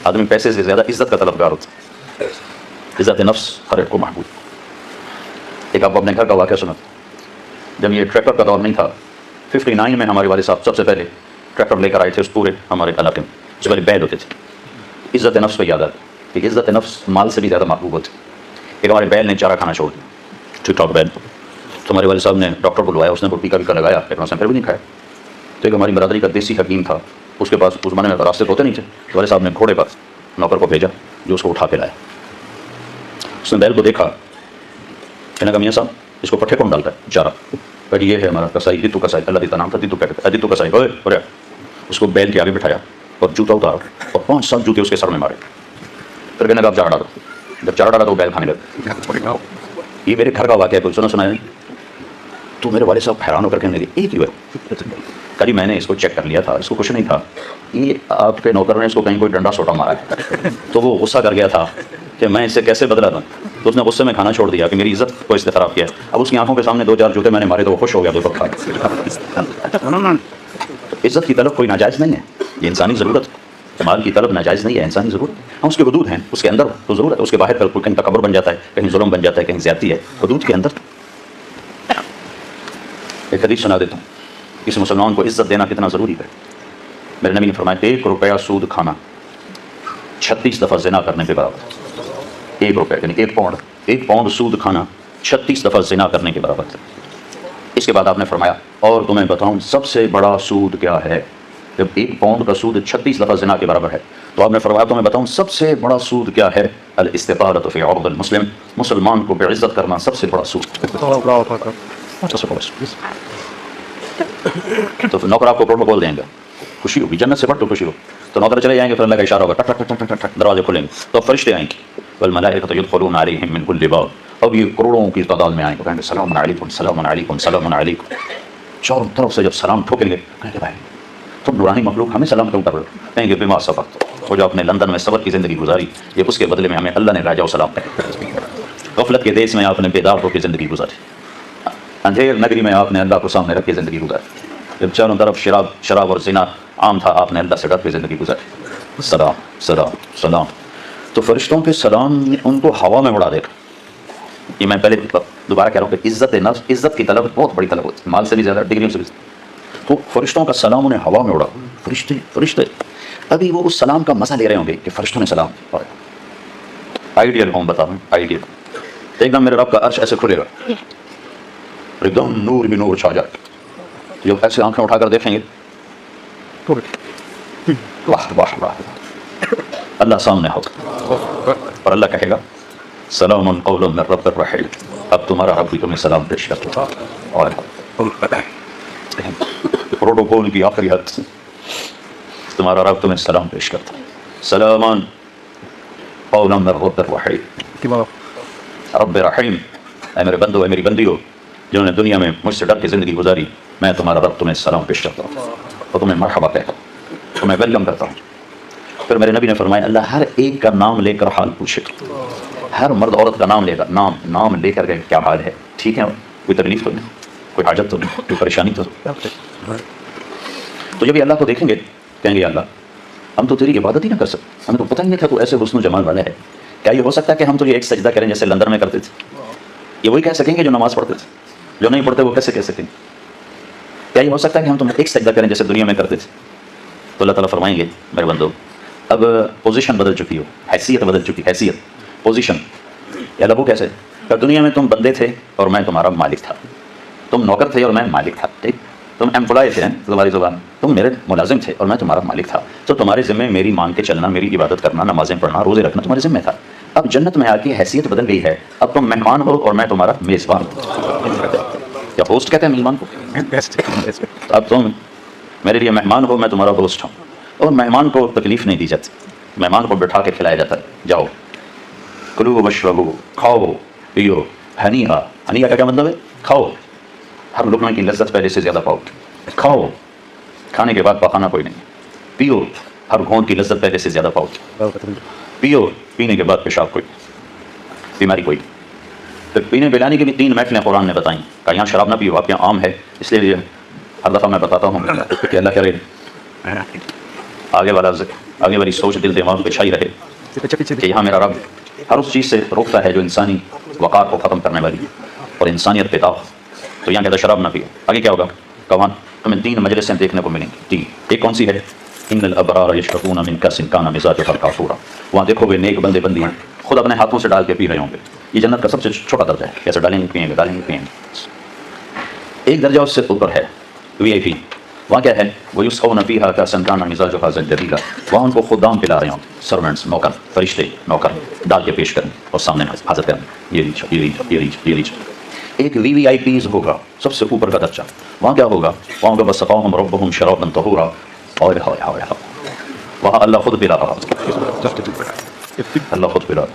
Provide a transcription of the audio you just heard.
آدمی پیسے سے زیادہ عزت کا طلبگار ہوتا ہے. عزت نفس ہر ایک کو محبوب. ایک آپ اپنے گھر کا واقعہ سنا. جب یہ ٹریکٹر کا دور نہیں تھا 59 میں ہمارے والد صاحب سب سے پہلے ٹریکٹر لے کر آئے تھے اس پورے ہمارے علاقے میں. اس سے پہلے بیل ہوتے تھے. عزت نفس پہ یاد آتا کہ عزت نفس مال سے بھی زیادہ محبوب ہوتی. ایک ہمارے بیل نے چارہ کھانا چھوڑ دیا, ٹھیک ٹھاک بیل. تو ہمارے والد صاحب نے ڈاکٹر بلوایا, اس نے وہ ٹیکا ویکا لگایا, لیکن اس نے پھر بھی نہیں کھایا. تو ایک ہماری برادری کا دیسی حکیم تھا, اس کے پاس اس زمانے میں راستے ہوتے نہیں تھے. تو والد صاحب نے گھوڑے پر نوکر کو بھیجا جو اس کو اٹھا کے لایا. اس نے بیل کو دیکھا, کہنے کا میاں صاحب اس کو پٹھے کون ڈالتا ہے چارہ؟ کہ یہ ہے ہمارا کسائی, دیتو کسائی, اللہ دیتا نام تھا دیتو کہتے ہیں, دیتو کسائی. ہوئے اس کو بیل کے آگے بٹھایا اور جوتا اتار اور 5 جوتے اس کے سر میں مارے. پھر کہنے کا آپ چارہ ڈالو. جب چارہ ڈالا تو بیل کھانے لگا. یہ میرے گھر کا واقعہ ہے, کوئی سنا ہے. تو میرے والد صاحب حیران ہو کر کہنے لگے ایک ہی ہے. کبھی میں نے اس کو چیک کر لیا تھا, اس کو کچھ نہیں تھا, یہ آپ کے نوکر نے اس کو کہیں کوئی ڈنڈا سوٹا مارا ہے. تو وہ غصہ کر گیا تھا کہ میں اس سے کیسے بدلا دوں. تو اس نے غصے میں کھانا چھوڑ دیا کہ میری عزت کو اس نے خراب کیا. اب اس کی آنکھوں کے سامنے 2-4 جوتے میں نے مارے تو وہ خوش ہو گیا. عزت کی طلب کوئی ناجائز نہیں ہے, یہ انسانی ضرورت. مال کی طلب ناجائز نہیں ہے, انسانی ضرورت. ہم اس کے حدود ہیں, اس کے اندر تو ضرورت ہے. اس کے باہر پر کہیں تکبر بن جاتا ہے, کہیں ظلم بن جاتا ہے, کہیں زیادتی ہے. حدود کے اندر. ایک حدیث سنا دیتا ہوں, اس مسلمان کو عزت دینا کتنا ضروری ہے. میرے نبی نے فرمایا 1 روپیہ سود کھانا 36 دفعہ زنا کرنے کے برابر. 1 روپیہ یعنی 1 پاؤنڈ سود کھانا 36 دفعہ زنا کرنے کے برابر ہے. اس کے بعد آپ نے فرمایا اور تمہیں بتاؤں سب سے بڑا سود کیا ہے. جب 1 پاؤنڈ کا سود 36 دفعہ زنا کے برابر ہے تو آپ نے فرمایا تمہیں بتاؤں سب سے بڑا سود کیا ہے. الاستطالۃ فی عرض المسلم, مسلمان کو بے عزت کرنا سب سے بڑا سود. تو پھر نوکر آپ کو پروٹوکول دیں گے, خوشی ہوگی, جنت سے بڑھ تو خوشی ہو. تو نوکر چلے جائیں گے, پھر اللہ کا اشارہ ہوگا, ٹک ٹک ٹک ٹک ٹک دروازے کھلیں گے, تو فرشتے آئیں گے. والملائکۃ یدخلون علیہم من کل باب, اب یہ کروڑوں کی تعداد میں آئیں گے, کہیں گے سلام علیکم سلام علیکم سلام علیکم. چاروں طرف سے جب سلام ٹھوکیں گے کہیں گے بھائی تم نورانی مخلوق ہمیں سلام کیوں کر رہے ہو؟ کہیں گے بما صبرت, وہ جو آپ نے لندن میں صبر کی زندگی گزاری یہ اس کے بدلے میں ہمیں اللہ نے راجہ و سلام کہا. غفلت کے دیس میں آپ نے بیدار ہو کے زندگی گزاری, اندھیر نگری میں آپ نے اللہ کو سامنے رکھ کے زندگی گزاری. جب چاروں طرف شراب اور زنا عام تھا آپ نے اللہ سے ڈر کے زندگی گزاری. سلام سلام سلام. تو فرشتوں کے سلام ان کو ہوا میں اڑا دے گا. یہ میں پہلے دوبارہ کہہ رہا ہوں کہ عزت نفس, عزت کی طلب بہت بڑی طلب ہوتی ہے, مال سے بھی زیادہ, ڈگریوں سے بھی. تو فرشتوں کا سلام انہیں ہوا میں اڑا. فرشتے ابھی وہ اس سلام کا مزہ لے رہے ہوں گے کہ فرشتوں نے سلام کیا. آئیڈیل ہوں بتا رہا ہوں, آئیڈیل. ایک دم میرے رب کا عرش ایسے کھلے گا, ایک دم نور بھی نور چھا جائے. جو ایسے آنکھیں اٹھا کر دیکھیں گے واہ واہ واہ, اللہ سامنے ہوگا اور اللہ کہے گا سلام قول من رب الرحیم, اب تمہارا رب بھی تمہیں سلام پیش کرتا. اور پروٹوکول کی آخری حد, تمہارا رب تمہیں سلام پیش کرتا. سلامان قولا من رب الرحیم, رب رحیم. اے میرے بندو, اے میری بندیو جنہوں نے دنیا میں مجھ سے ڈر کے زندگی گزاری, میں تمہارا رب تمہیں سلام پیش کرتا ہوں اور تمہیں مرحبا کہتا ہوں, تمہیں ویلکم کرتا ہوں. پھر میرے نبی نے فرمایا اللہ ہر ایک کا نام لے کر حال پوچھے گا. ہر مرد عورت کا نام لے گا, نام لے کر کے کیا حال ہے, ٹھیک ہے, کوئی تکلیف تو نہیں, کوئی حاجت تو نہیں, کوئی پریشانی تو نہیں. تو جب یہ اللہ کو دیکھیں گے کہیں گے اللہ ہم تو تیری عبادت ہی نہ کر سکتے, ہمیں تو پتہ ہی نہیں تھا تو ایسے حسن و جمال والا ہے. کیا یہ ہو سکتا ہے کہ ہم تو یہ ایک سجدہ کریں جیسے لندن میں کرتے تھے؟ یہ وہی کہہ سکیں گے جو نماز پڑھتے تھے, جو نہیں پڑھتے وہ کیسے کہہ سکیں گے؟ کیا یہ ہو سکتا ہے کہ ہم تم ایک سجدہ کریں جیسے دنیا میں کرتے تھے؟ تو اللہ تعالیٰ فرمائیں گے میرے بندو اب پوزیشن بدل چکی ہو, حیثیت بدل چکی, حیثیت پوزیشن. یا اللہ وہ کیسے کہ دنیا میں تم بندے تھے اور میں تمہارا مالک تھا, تم نوکر تھے اور میں مالک تھا, ٹھیک, تم امپلائی تھے تمہاری زبان, تم میرے ملازم تھے اور میں تمہارا مالک تھا. تو تمہارے ذمہ میری مان کے چلنا, میری عبادت کرنا, نمازیں پڑھنا, روزے رکھنا تمہارے ذمہ تھا. اب جنت میں آ کے حیثیت بدل گئی ہے, اب تم مہمان ہو اور میں تمہارا میزبان ہوں. یا ہوسٹ کہتے ہیں میزبان کو, اب تم میرے لیے مہمان ہو, میں تمہارا ہوسٹ ہوں. اور مہمان کو تکلیف نہیں دی جاتی, مہمان کو بٹھا کے کھلایا جاتا ہے. جاؤ کلو واشربو, کھاؤ پیو, ہنیہا, ہنیہا کا کیا مطلب ہے؟ کھاؤ, ہر لقمے کی لذت پہلے سے زیادہ پاؤ. کھاؤ, کھانے کے بعد پخانا کوئی نہیں. پیو, ہر گھونٹ کی لذت پہلے سے زیادہ پاؤ. پیو, پینے کے بعد پیشاب کوئی, بیماری کوئی. تو پینے پلانے کی بھی 3 محفلیں قرآن نے بتائیں. کہ یہاں شراب نہ پیو, آپ کے یہاں عام ہے, اس لیے ہر دفعہ میں بتاتا ہوں کہ اللہ کرے آگے والی سوچ دل دماغ پہ چھائی رہے کہ یہاں میرا رب ہر اس چیز سے روکتا ہے جو انسانی وقار کو ختم کرنے والی اور انسانیت پہ داغ. تو یہاں کہتا شراب نہ پیو. آگے کیا ہوگا؟ کمان ہمیں 3 مجلسیں دیکھنے کو ملیں گی. 3. ایک کون سی ہے؟ ان الابرار یشربون من کأس کان مزاجها کافورا. وہاں دیکھو گے نیک بندے بندیاں خود اپنے ہاتھوں سے ڈال کے پی رہے ہوں گے. یہ جنت کا سب سے چھوٹا درجہ ہے. کیسے ڈالیں گے پیئیں گے. ایک درجہ اس سے اوپر ہے VIP. وہاں کیا ہے؟ وَيُسْقَوْنَ فِيهَا كَأْسًا كَانَ مِزَاجُهَا زَنْجَبِيلًا. وہاں ان کو خدام پلا رہے ہوں، سرونٹس، نوکر، فرشتے نوکر ڈال کے پیش کریں اور سامنے حاضر کریں. یہ لیج. ایک VVIPs ہوگا سب سے اوپر کا درجہ. وہاں کیا ہوگا؟ وہاں ہوگا وَسَقَاهُمْ رَبُّهُمْ شَرَابًا طَهُورًا. وہاں اللہ خود پلا رہا. اللہ خود پلا.